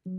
Good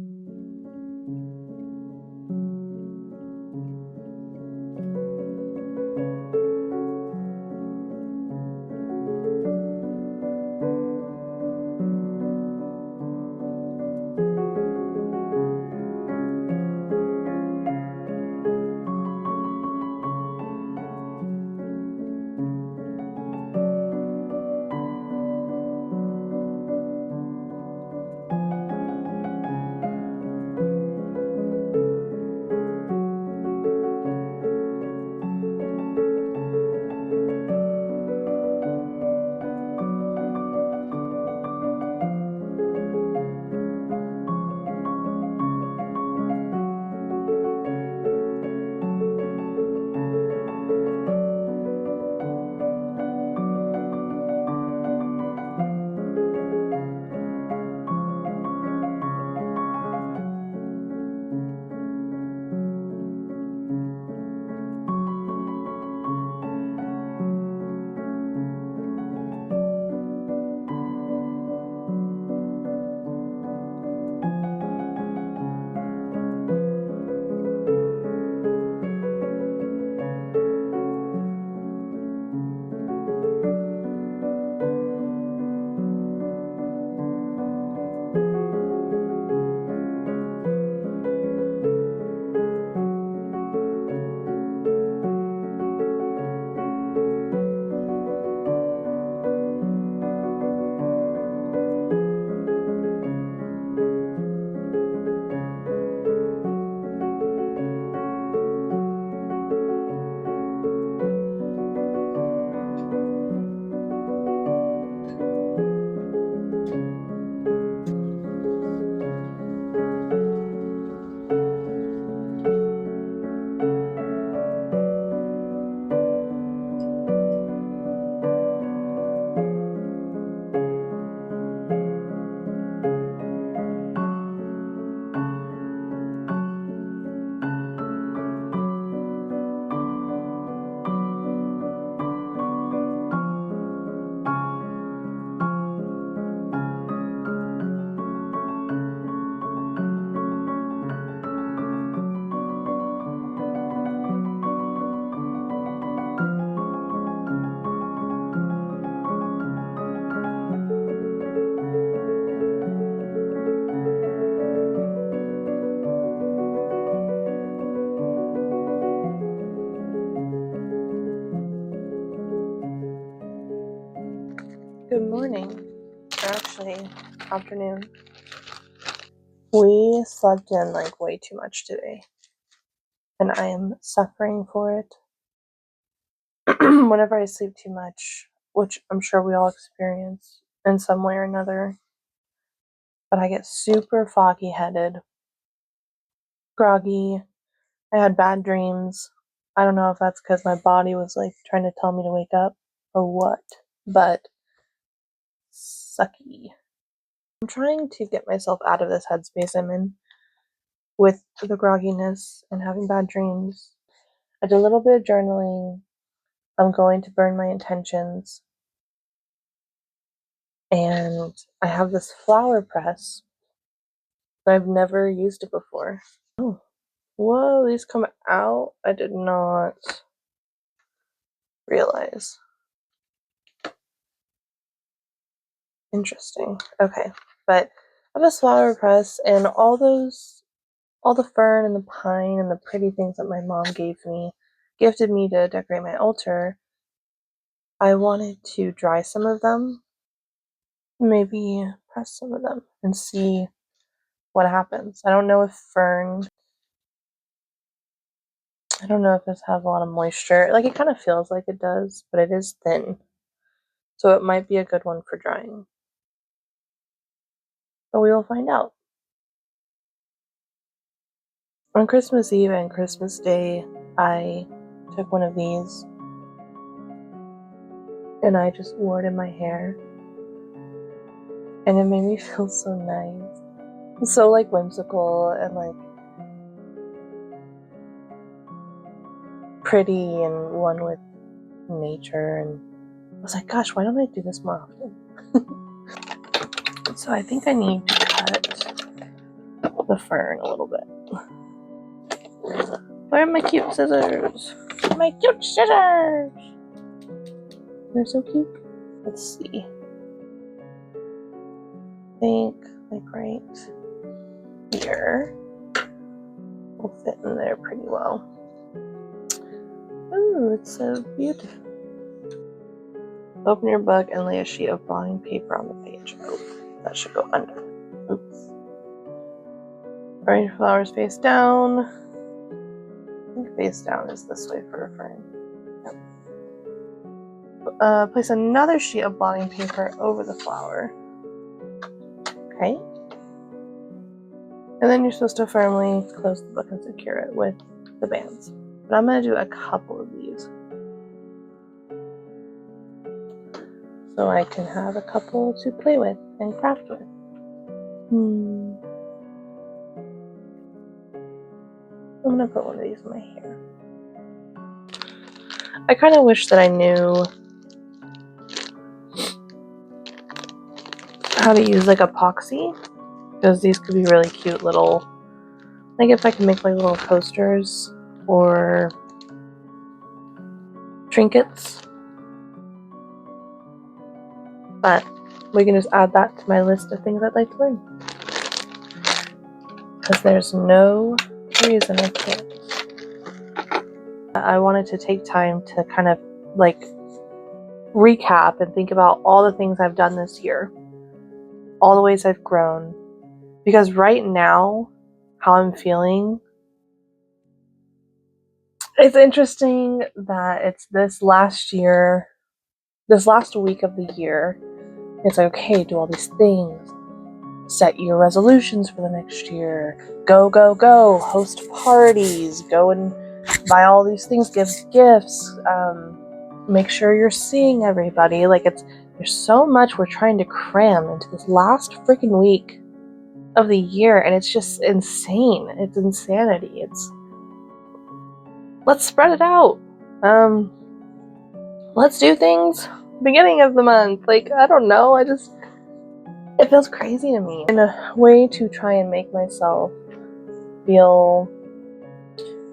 morning, or actually afternoon. We slept in like way too much today, and I am suffering for it. Whenever I sleep too much, which I'm sure we all experience in some way or another, but I get super foggy headed, groggy. I had bad dreams. I don't know if that's because my body was like trying to tell me to wake up or what, but sucky. I'm trying to get myself out of this headspace I'm in with the grogginess and having bad dreams. I did a little bit of journaling. I'm going to burn my intentions. And I have this flower press, but I've never used it before. Oh, whoa, these come out? I did not realize. Interesting. Okay, but I have this flower press, and all the fern and the pine and the pretty things that my mom gifted me to decorate my altar, I wanted to dry some of them, maybe press some of them and see what happens. I don't know if this has a lot of moisture. Like, it kind of feels like it does, but it is thin. So it might be a good one for drying. But we will find out. On Christmas Eve and Christmas Day, I took one of these and I just wore it in my hair. And it made me feel so nice. So like whimsical and like pretty and one with nature. And I was like, gosh, why don't I do this more often? So I think I need to cut out the fern a little bit. Where are my cute scissors? My cute scissors! They're so cute. Let's see. I think like right here will fit in there pretty well. Ooh, it's so beautiful. Open your book and lay a sheet of blotting paper on the page. Oh, that should go under. Oops. Arrange flowers face down. I think face down is this way for a fern. Yep. Place another sheet of blotting paper over the flower. Okay. And then you're supposed to firmly close the book and secure it with the bands. But I'm going to do a couple of these, so I can have a couple to play with and craft with. I'm going to put one of these in my hair. I kind of wish that I knew how to use like epoxy, because these could be really cute little, like if I can make like little coasters or trinkets. But we can just add that to my list of things I'd like to learn, because there's no reason I can't. I wanted to take time to kind of like recap and think about all the things I've done this year, all the ways I've grown, because right now how I'm feeling, it's interesting that it's this last week of the year. It's like, okay, do all these things, set your resolutions for the next year, go, host parties, go and buy all these things, give gifts, make sure you're seeing everybody. Like, there's so much we're trying to cram into this last freaking week of the year, and it's just insane. It's insanity. Let's spread it out. Let's do things beginning of the month. Like, I don't know, it feels crazy to me. In a way to try and make myself feel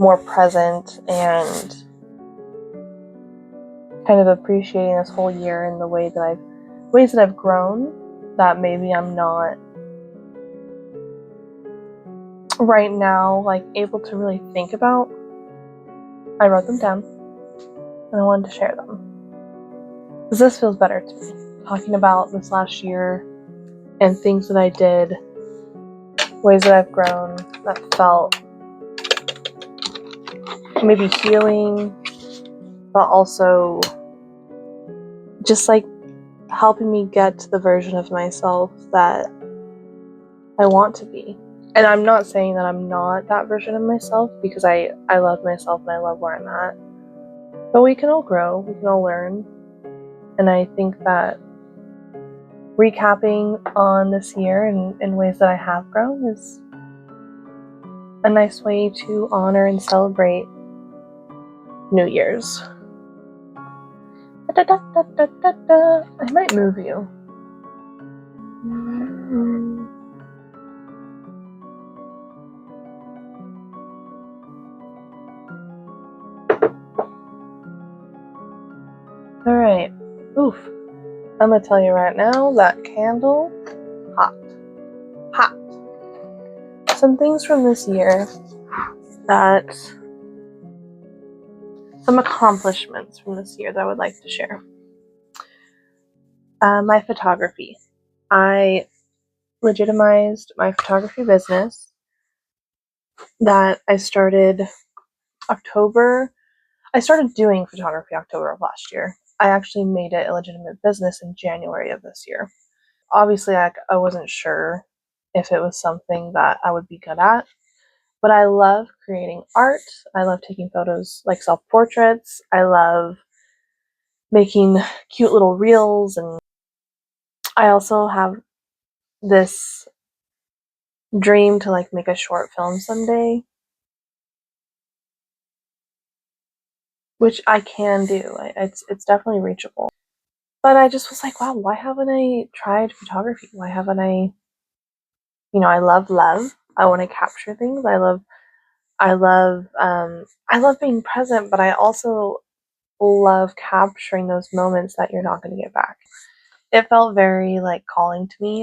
more present and kind of appreciating this whole year in the ways that I've grown, that maybe I'm not right now like able to really think about. I wrote them down and I wanted to share them, because this feels better to me, talking about this last year and things that I did, ways that I've grown that felt maybe healing, but also just like helping me get to the version of myself that I want to be. And I'm not saying that I'm not that version of myself, because I love myself and I love where I'm at. But we can all grow, we can all learn. And I think that recapping on this year in ways that I have grown is a nice way to honor and celebrate New Year's. I might move you. Alright. Oof. I'm gonna tell you right now, that candle, hot. Hot. Some things from this year some accomplishments from this year that I would like to share. My photography. I legitimized my photography business that I started doing photography October of last year. I actually made it a legitimate business in January of this year. Obviously, I wasn't sure if it was something that I would be good at, but I love creating art. I love taking photos, like self-portraits. I love making cute little reels, and I also have this dream to like make a short film someday, which I can do. It's definitely reachable. But I just was like, wow, why haven't I tried photography? Why haven't I, I love love. I want to capture things. I love being present, but I also love capturing those moments that you're not going to get back. It felt very like calling to me.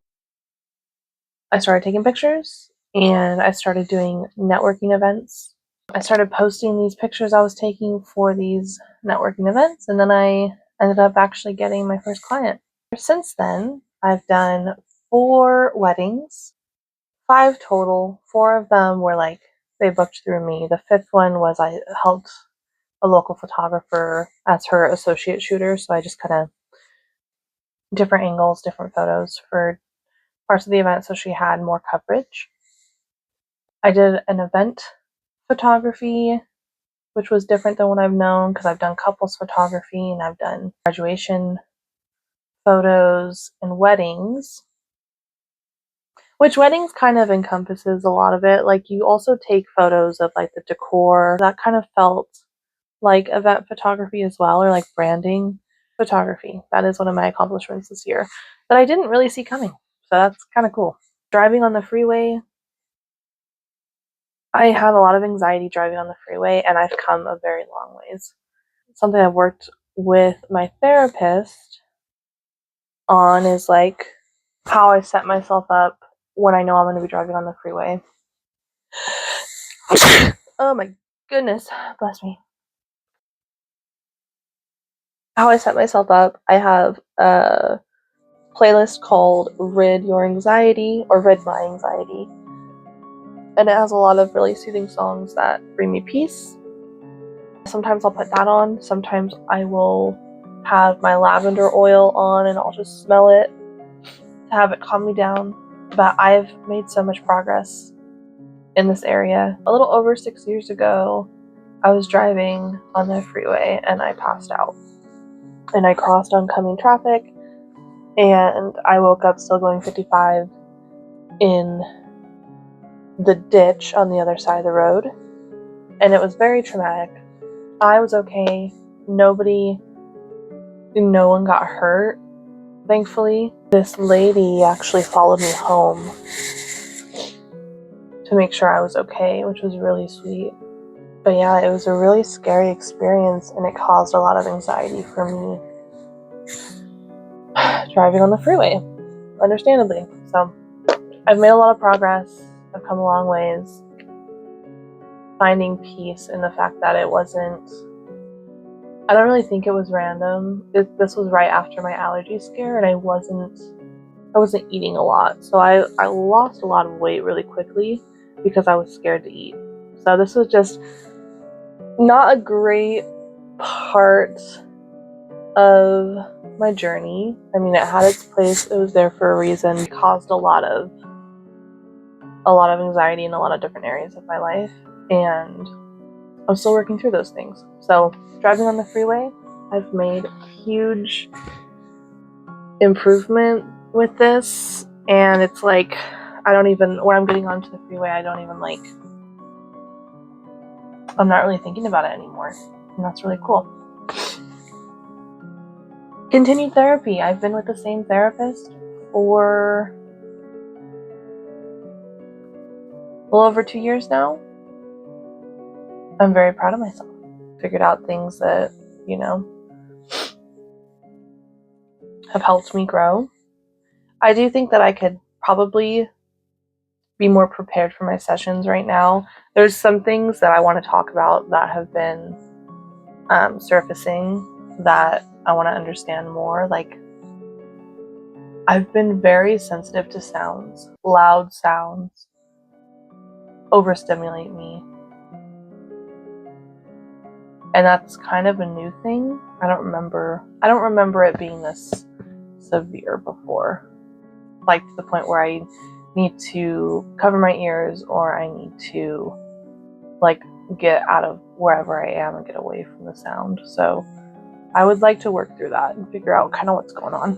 I started taking pictures and I started doing networking events. I started posting these pictures I was taking for these networking events, and then I ended up actually getting my first client. Since then, I've done 4 weddings, 5 total. 4 of them were like they booked through me. The 5th one was I helped a local photographer as her associate shooter, so I just kind of different angles, different photos for parts of the event so she had more coverage. I did an event photography, which was different than what I've known because I've done couples photography and I've done graduation photos and weddings, which weddings kind of encompasses a lot of it. Like you also take photos of like the decor. That kind of felt like event photography as well, or like branding photography. That is one of my accomplishments this year that I didn't really see coming. So that's kind of cool. Driving on the freeway, I had a lot of anxiety driving on the freeway, and I've come a very long ways. Something I've worked with my therapist on is like how I set myself up when I know I'm going to be driving on the freeway. Oh my goodness, bless me. How I set myself up, I have a playlist called Rid Your Anxiety or Rid My Anxiety. And it has a lot of really soothing songs that bring me peace. Sometimes I'll put that on. Sometimes I will have my lavender oil on and I'll just smell it to have it calm me down. But I've made so much progress in this area. A little over 6 years ago, I was driving on the freeway and I passed out. And I crossed oncoming traffic and I woke up still going 55 in the ditch on the other side of the road. And it was very traumatic. I was okay. No one got hurt, thankfully. This lady actually followed me home to make sure I was okay, which was really sweet. But yeah, it was a really scary experience and it caused a lot of anxiety for me driving on the freeway, understandably. So I've made a lot of progress. I've come a long ways. Finding peace in the fact that it wasn't, I don't really think it was random. This was right after my allergy scare and I wasn't eating a lot. So I lost a lot of weight really quickly because I was scared to eat. So this was just not a great part of my journey. I mean, it had its place. It was there for a reason. It caused a lot of anxiety in a lot of different areas of my life, and I'm still working through those things. So driving on the freeway, I've made huge improvement with this, and it's like when I'm getting onto the freeway, I'm not really thinking about it anymore, and that's really cool. Continued therapy. I've been with the same therapist for a little over 2 years now. I'm very proud of myself. Figured out things that, have helped me grow. I do think that I could probably be more prepared for my sessions right now. There's some things that I want to talk about that have been surfacing that I want to understand more. Like, I've been very sensitive to sounds. Loud sounds overstimulate me. And that's kind of a new thing. I don't remember it being this severe before. Like to the point where I need to cover my ears or I need to like get out of wherever I am and get away from the sound. So I would like to work through that and figure out kind of what's going on.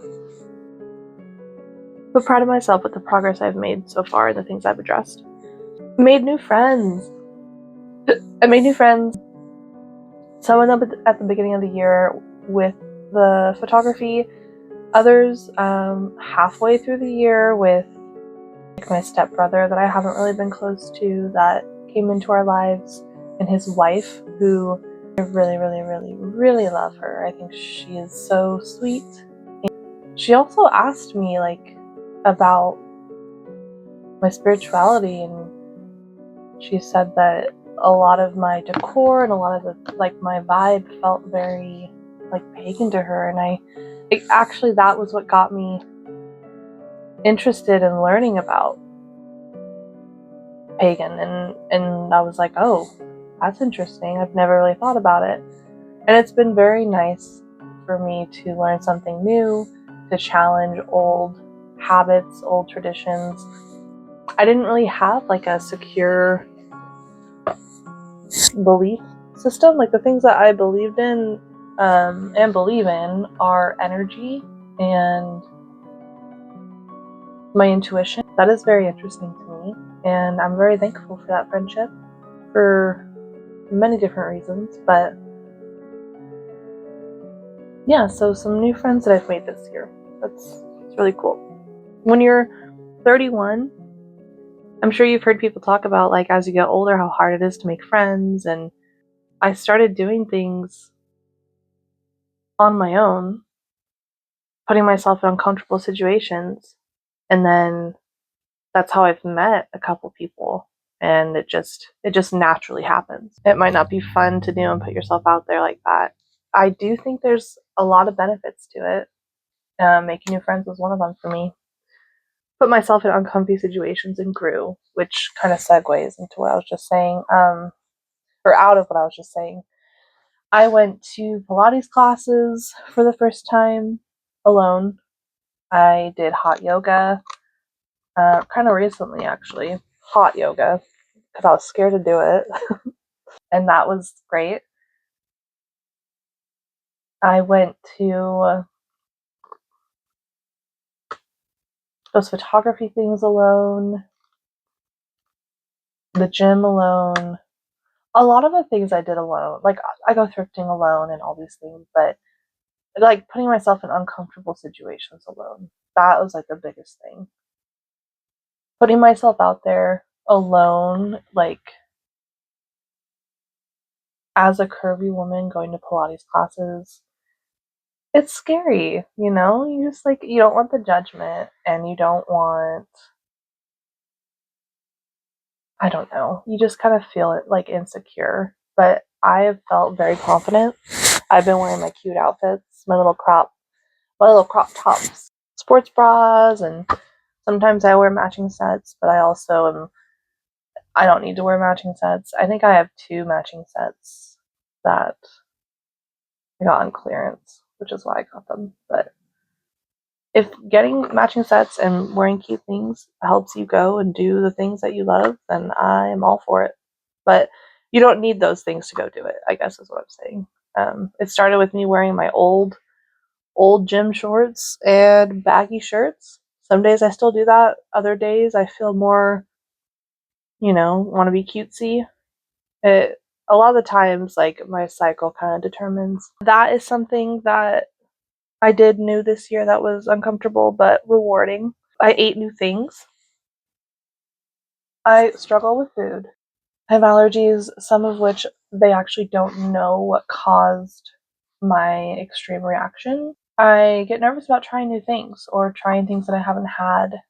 But proud of myself with the progress I've made so far and the things I've addressed. I made new friends. Some of them at the beginning of the year with the photography, others halfway through the year with Like my stepbrother that I haven't really been close to that came into our lives, and his wife, who I really, really, really, really love her. I think she is so sweet. She also asked me like about my spirituality, and she said that a lot of my decor and a lot of the like my vibe felt very like pagan to her, and actually that was what got me interested in learning about pagan, and I was like, oh, that's interesting. I've never really thought about it. And it's been very nice for me to learn something new, to challenge old habits, old traditions. I didn't really have like a secure belief system. Like the things that I believed in and believe in are energy and my intuition. That is very interesting to me, and I'm very thankful for that friendship for many different reasons. But yeah, so some new friends that I've made this year. It's really cool. When you're 31, I'm sure you've heard people talk about like as you get older how hard it is to make friends, and I started doing things on my own, putting myself in uncomfortable situations, and then that's how I've met a couple people, and it just naturally happens. It might not be fun to do and put yourself out there like that. I do think there's a lot of benefits to it. Making new friends was one of them for me. Put myself in uncomfy situations and grew, which kind of segues into what I was just saying, or out of what I was just saying. I went to Pilates classes for the first time alone. I did hot yoga, kind of recently actually. Hot yoga, because I was scared to do it, and that was great. I went to those photography things alone, the gym alone. A lot of the things I did alone, like I go thrifting alone and all these things, but like putting myself in uncomfortable situations alone, that was like the biggest thing. Putting myself out there alone, like as a curvy woman going to Pilates classes, it's scary, you know? You just like, you don't want the judgment, and you don't want, I don't know, you just kind of feel it like insecure. But I have felt very confident. I've been wearing my cute outfits, my little crop tops, sports bras, and sometimes I wear matching sets, but I don't need to wear matching sets. I think I have 2 matching sets that I got on clearance, which is why I got them. But if getting matching sets and wearing cute things helps you go and do the things that you love, then I am all for it. But you don't need those things to go do it, I guess is what I'm saying. It started with me wearing my old gym shorts and baggy shirts. Some days I still do that. Other days I feel more, want to be cutesy. A lot of the times, like my cycle kind of determines. That is something that I did new this year that was uncomfortable but rewarding. I ate new things. I struggle with food. I have allergies, some of which they actually don't know what caused my extreme reaction. I get nervous about trying new things or trying things that I haven't had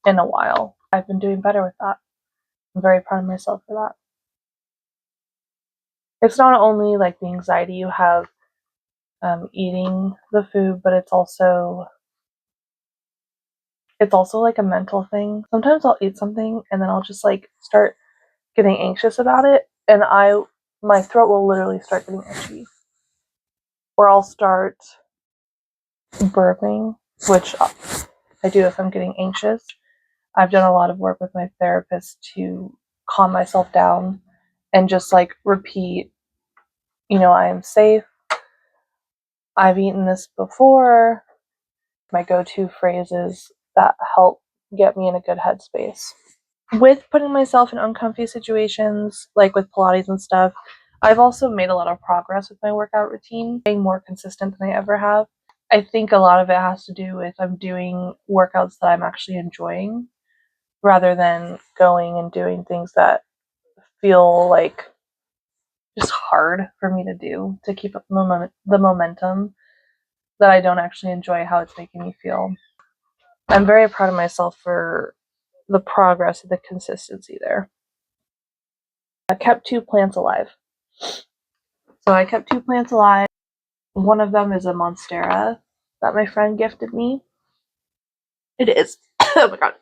in a while. I've been doing better with that. I'm very proud of myself for that. It's not only like the anxiety you have eating the food, but it's also like a mental thing. Sometimes I'll eat something and then I'll just like start getting anxious about it, and my throat will literally start getting itchy, or I'll start burping, which I do if I'm getting anxious. I've done a lot of work with my therapist to calm myself down and just like repeat, I am safe. I've eaten this before. My go-to phrases that help get me in a good headspace. With putting myself in uncomfy situations, like with Pilates and stuff, I've also made a lot of progress with my workout routine, being more consistent than I ever have. I think a lot of it has to do with I'm doing workouts that I'm actually enjoying. rather than going and doing things that feel like just hard for me to do to keep up the momentum that I don't actually enjoy how it's making me feel. I'm very proud of myself for the progress and the consistency there. I kept 2 plants alive. So I kept 2 plants alive. One of them is a monstera that my friend gifted me. It is. Oh my god.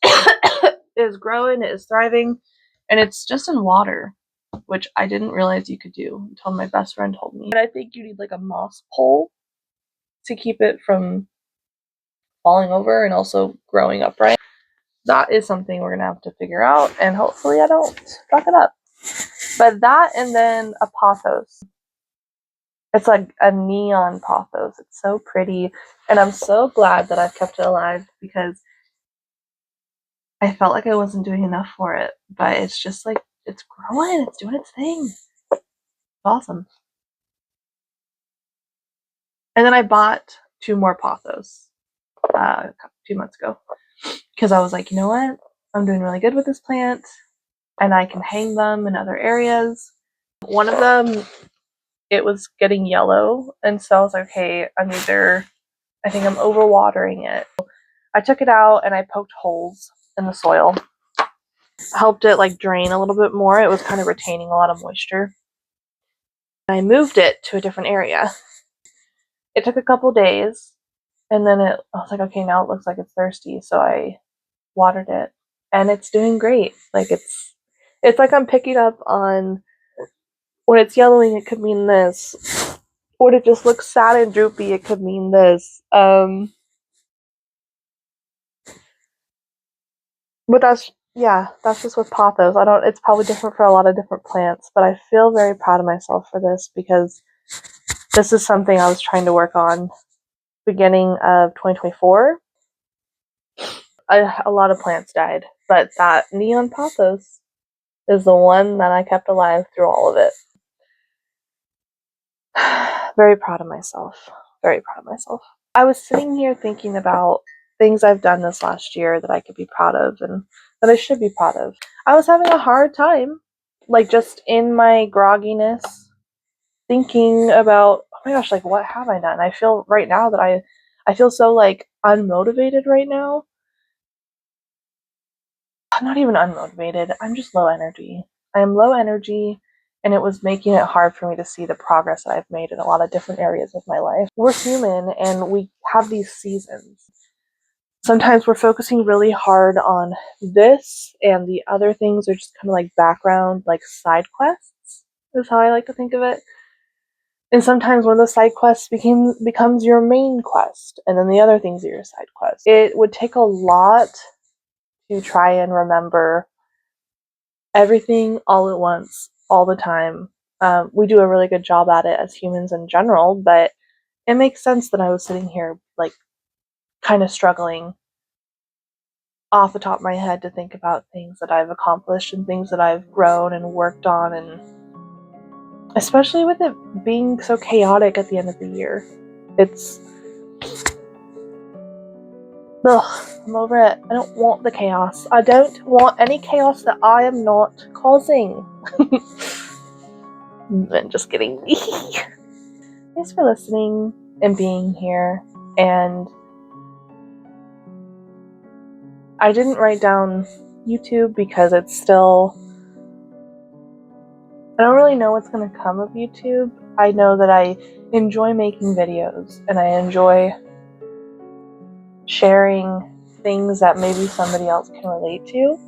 It is growing, it is thriving, and it's just in water, which I didn't realize you could do until my best friend told me. But I think you need like a moss pole to keep it from falling over and also growing upright. That is something we're gonna have to figure out, and hopefully I don't fuck it up. But that, and then a pothos. It's like a neon pothos. It's so pretty, and I'm so glad that I've kept it alive because I felt like I wasn't doing enough for it. But it's just like, it's growing, it's doing its thing. It's awesome. And then I bought 2 more pothos 2 months ago because I was like, you know what? I'm doing really good with this plant, and I can hang them in other areas. One of them, it was getting yellow, and so I was like, okay, I think I'm overwatering it. I took it out and I poked holes in the soil, helped it like drain a little bit more. It was kind of retaining a lot of moisture. I moved it to a different area. It took a couple days, and then I was like, okay, now it looks like it's thirsty, so I watered it, and it's doing great. Like it's like I'm picking up on when it's yellowing, it could mean this. When it just looks sad and droopy, it could mean this. But that's just with pothos. It's probably different for a lot of different plants, but I feel very proud of myself for this because this is something I was trying to work on beginning of 2024. A lot of plants died, but that neon pothos is the one that I kept alive through all of it. Very proud of myself. Very proud of myself. I was sitting here thinking about things I've done this last year that I could be proud of and that I should be proud of. I was having a hard time, like just in my grogginess, thinking about, oh my gosh, like what have I done? I feel right now that I feel so like unmotivated right now. I'm not even unmotivated. I'm just low energy. I am low energy, and it was making it hard for me to see the progress that I've made in a lot of different areas of my life. We're human, and we have these seasons. Sometimes we're focusing really hard on this, and the other things are just kind of like background, like side quests, is how I like to think of it. And sometimes one of those side quests becomes your main quest, and then the other things are your side quests. It would take a lot to try and remember everything all at once, all the time. We do a really good job at it as humans in general, but it makes sense that I was sitting here, like, kind of struggling off the top of my head to think about things that I've accomplished and things that I've grown and worked on, and especially with it being so chaotic at the end of the year. Ugh, I'm over it. I don't want the chaos. I don't want any chaos that I am not causing. I'm just kidding. Thanks for listening and being here. And I didn't write down YouTube because it's still... I don't really know what's going to come of YouTube. I know that I enjoy making videos and I enjoy sharing things that maybe somebody else can relate to.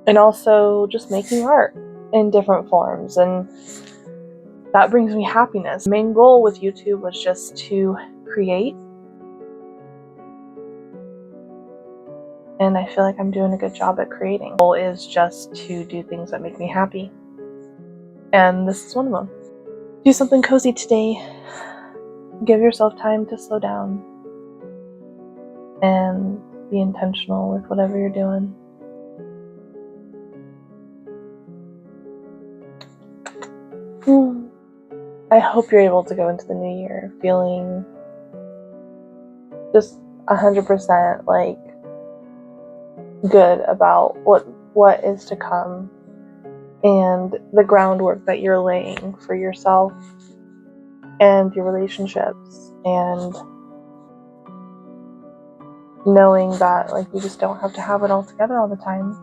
And also just making art in different forms. And that brings me happiness. The main goal with YouTube was just to create. And I feel like I'm doing a good job at creating. The goal is just to do things that make me happy. And this is one of them. Do something cozy today. Give yourself time to slow down. And be intentional with whatever you're doing. I hope you're able to go into the new year feeling just 100% like good about what is to come and the groundwork that you're laying for yourself and your relationships, and knowing that like we just don't have to have it all together all the time,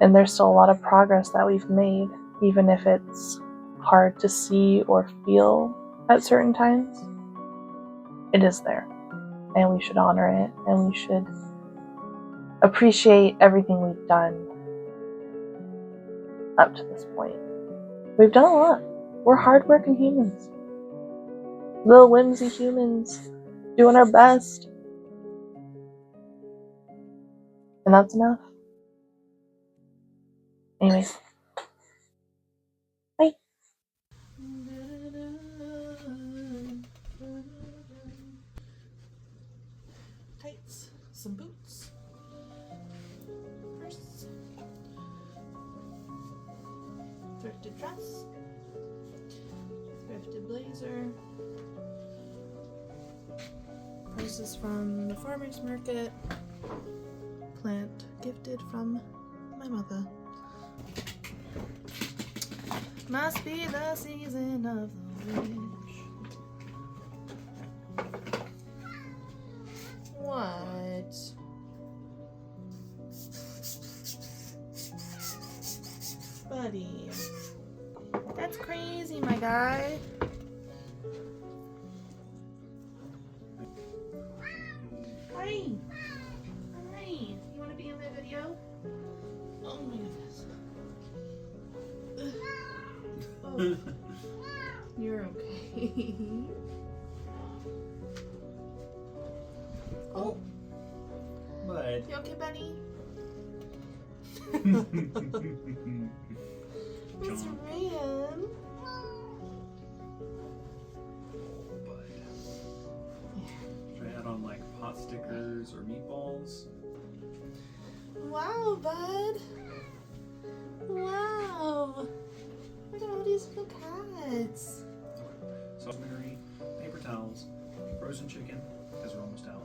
and there's still a lot of progress that we've made, even if it's hard to see or feel at certain times. It is there, and we should honor it, and we should appreciate everything we've done up to this point. We've done a lot. We're hardworking humans, little whimsy humans, doing our best, and that's enough. Anyways, bye. Tights, some boots, purse, thrifted dress, thrifted blazer, purses from the farmer's market, plant gifted from my mother. Must be the season of the witch. What? Buddy. That's crazy, my guy. Hi. Hi. You want to be in my video? Oh my goodness. Oh. You're okay. Oh. Bud. You okay, buddy? Mr. Ryan. Bud. Should I add on like pot stickers or meatballs? Wow, bud. Wow. Look at all these little cats. So, rosemary, paper towels, frozen chicken, because we're almost out.